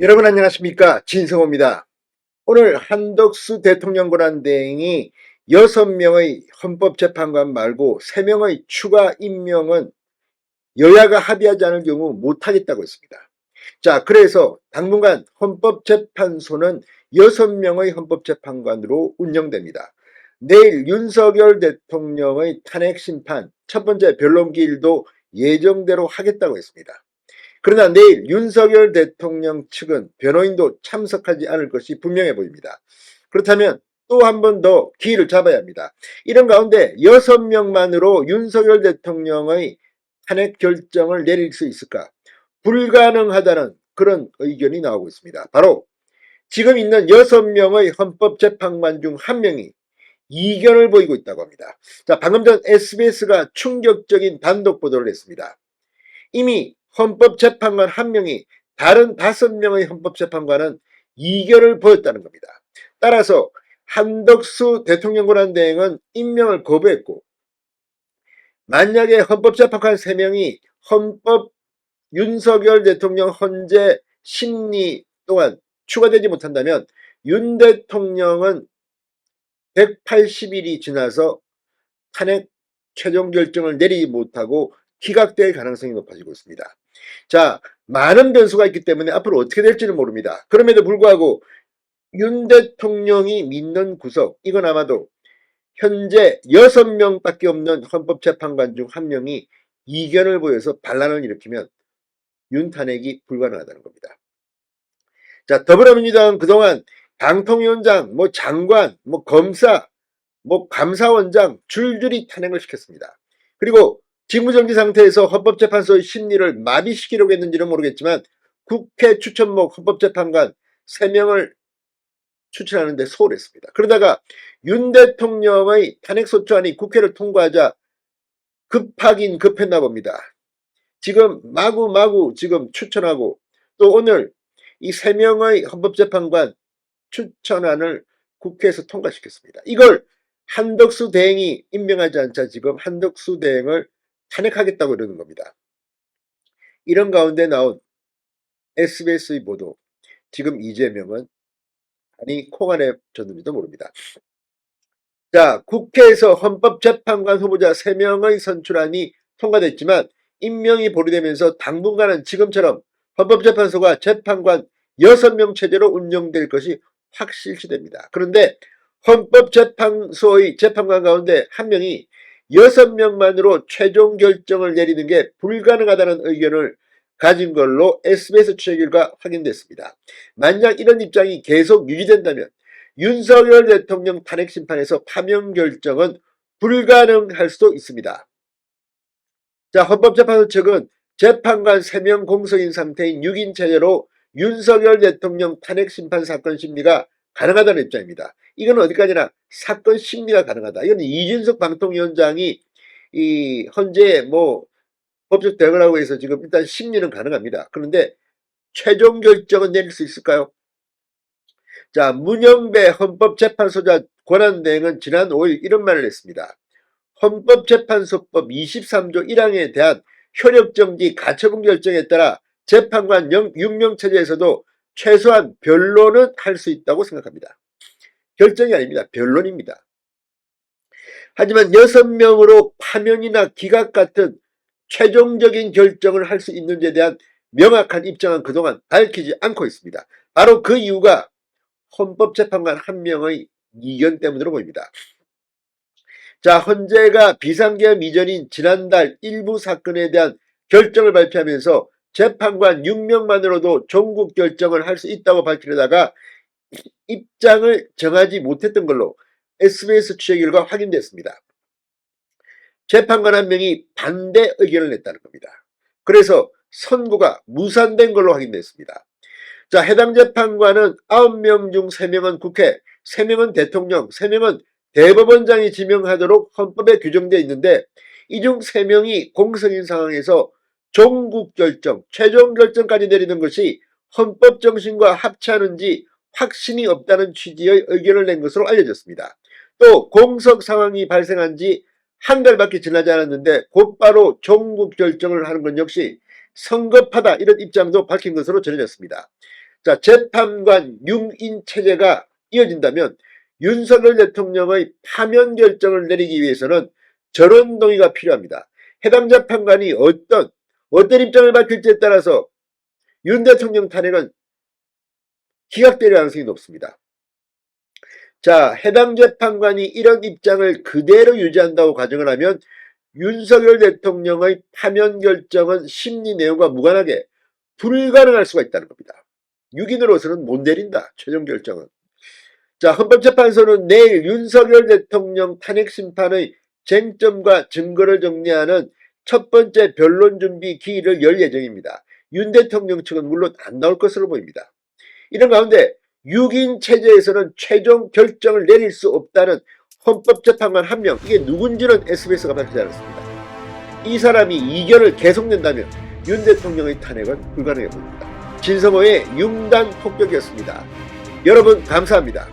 여러분 안녕하십니까, 진성호입니다. 오늘 한덕수 대통령 권한대행이 6명의 헌법재판관 말고 3명의 추가 임명은 여야가 합의하지 않을 경우 못하겠다고 했습니다. 자, 그래서 당분간 헌법재판소는 6명의 헌법재판관으로 운영됩니다. 내일 윤석열 대통령의 탄핵심판 첫 번째 변론기일도 예정대로 하겠다고 했습니다. 그러나 내일 윤석열 대통령 측은 변호인도 참석하지 않을 것이 분명해 보입니다. 그렇다면 또 한 번 더 기회를 잡아야 합니다. 이런 가운데 6명만으로 윤석열 대통령의 탄핵 결정을 내릴 수 있을까? 불가능하다는 그런 의견이 나오고 있습니다. 바로 지금 있는 6명의 헌법재판관 중 1명이 이견을 보이고 있다고 합니다. 자, 방금 전 SBS가 충격적인 단독 보도를 했습니다. 이미 헌법재판관 1명이 다른 5명의 헌법재판관은 이견을 보였다는 겁니다. 따라서 한덕수 대통령 권한대행은 임명을 거부했고, 만약에 헌법재판관 3명이 윤석열 대통령 헌재 심리 동안 추가되지 못한다면 윤 대통령은 180일이 지나서 탄핵 최종 결정을 내리지 못하고 기각될 가능성이 높아지고 있습니다. 자, 많은 변수가 있기 때문에 앞으로 어떻게 될지는 모릅니다. 그럼에도 불구하고 윤 대통령이 믿는 구석, 이건 아마도 현재 6명밖에 없는 헌법재판관 중 1명이 이견을 보여서 반란을 일으키면 윤 탄핵이 불가능하다는 겁니다. 자, 더불어민주당은 그동안 방통위원장, 장관, 검사, 감사원장 줄줄이 탄핵을 시켰습니다. 그리고 직무정지 상태에서 헌법재판소의 심리를 마비시키려고 했는지는 모르겠지만 국회 추천목 헌법재판관 3명을 추천하는데 소홀했습니다. 그러다가 윤 대통령의 탄핵소추안이 국회를 통과하자 급하긴 급했나 봅니다. 지금 마구마구 지금 추천하고 또 오늘 이 3명의 헌법재판관 추천안을 국회에서 통과시켰습니다. 이걸 한덕수 대행이 임명하지 않자 지금 한덕수 대행을 탄핵하겠다고 그러는 겁니다. 이런 가운데 나온 SBS의 보도, 지금 이재명은 아니 콩안에 졌는지도 모릅니다. 자, 국회에서 헌법재판관 후보자 3명의 선출안이 통과됐지만 임명이 보류되면서 당분간은 지금처럼 헌법재판소가 재판관 6명 체제로 운영될 것이 확실시됩니다. 그런데 헌법재판소의 재판관 가운데 1명이 6명만으로 최종 결정을 내리는 게 불가능하다는 의견을 가진 걸로 SBS 취재 결과 확인됐습니다. 만약 이런 입장이 계속 유지된다면 윤석열 대통령 탄핵 심판에서 파면 결정은 불가능할 수도 있습니다. 자, 헌법재판소 측은 재판관 3명 공석인 상태인 6인 체제로 윤석열 대통령 탄핵 심판 사건 심리가 가능하다는 입장입니다. 이건 어디까지나 사건 심리가 가능하다. 이건 이준석 방통위원장이 이 헌재에 법적 대응을 하고 해서 지금 일단 심리는 가능합니다. 그런데 최종 결정은 내릴 수 있을까요? 자, 문영배 헌법재판소장 권한대행은 지난 5일 이런 말을 했습니다. 헌법재판소법 23조 1항에 대한 효력정지 가처분 결정에 따라 재판관 6명 체제에서도 최소한 변론은 할 수 있다고 생각합니다. 결정이 아닙니다. 변론입니다. 하지만 6명으로 파면이나 기각 같은 최종적인 결정을 할 수 있는지에 대한 명확한 입장은 그동안 밝히지 않고 있습니다. 바로 그 이유가 헌법재판관 1명의 이견 때문으로 보입니다. 자, 헌재가 비상계엄 이전인 지난달 일부 사건에 대한 결정을 발표하면서 재판관 6명만으로도 종국 결정을 할 수 있다고 밝히려다가 입장을 정하지 못했던 걸로 SBS 취재 결과 확인됐습니다. 재판관 1명이 반대 의견을 냈다는 겁니다. 그래서 선고가 무산된 걸로 확인됐습니다. 자, 해당 재판관은 9명 중 3명은 국회, 3명은 대통령, 3명은 대법원장이 지명하도록 헌법에 규정되어 있는데 이 중 3명이 공석인 상황에서 종국 결정, 최종 결정까지 내리는 것이 헌법 정신과 합치하는지 확신이 없다는 취지의 의견을 낸 것으로 알려졌습니다. 또 공석 상황이 발생한 지 한 달밖에 지나지 않았는데 곧바로 종국 결정을 하는 건 역시 성급하다, 이런 입장도 밝힌 것으로 전해졌습니다. 자, 재판관 6인 체제가 이어진다면 윤석열 대통령의 파면 결정을 내리기 위해서는 전원 동의가 필요합니다. 해당 재판관이 어떤 입장을 밝힐지에 따라서 윤 대통령 탄핵은 기각될 가능성이 높습니다. 자, 해당 재판관이 이런 입장을 그대로 유지한다고 가정을 하면 윤석열 대통령의 파면 결정은 심리 내용과 무관하게 불가능할 수가 있다는 겁니다. 6인으로서는 못 내린다. 최종 결정은. 자, 헌법재판소는 내일 윤석열 대통령 탄핵 심판의 쟁점과 증거를 정리하는 첫 번째 변론 준비 기일을 열 예정입니다. 윤 대통령 측은 물론 안 나올 것으로 보입니다. 이런 가운데 6인 체제에서는 최종 결정을 내릴 수 없다는 헌법재판관 한 명, 이게 누군지는 SBS가 밝히지 않았습니다. 이 사람이 이견을 계속 낸다면 윤 대통령의 탄핵은 불가능해 보입니다. 진성호의 융단 폭격이었습니다. 여러분 감사합니다.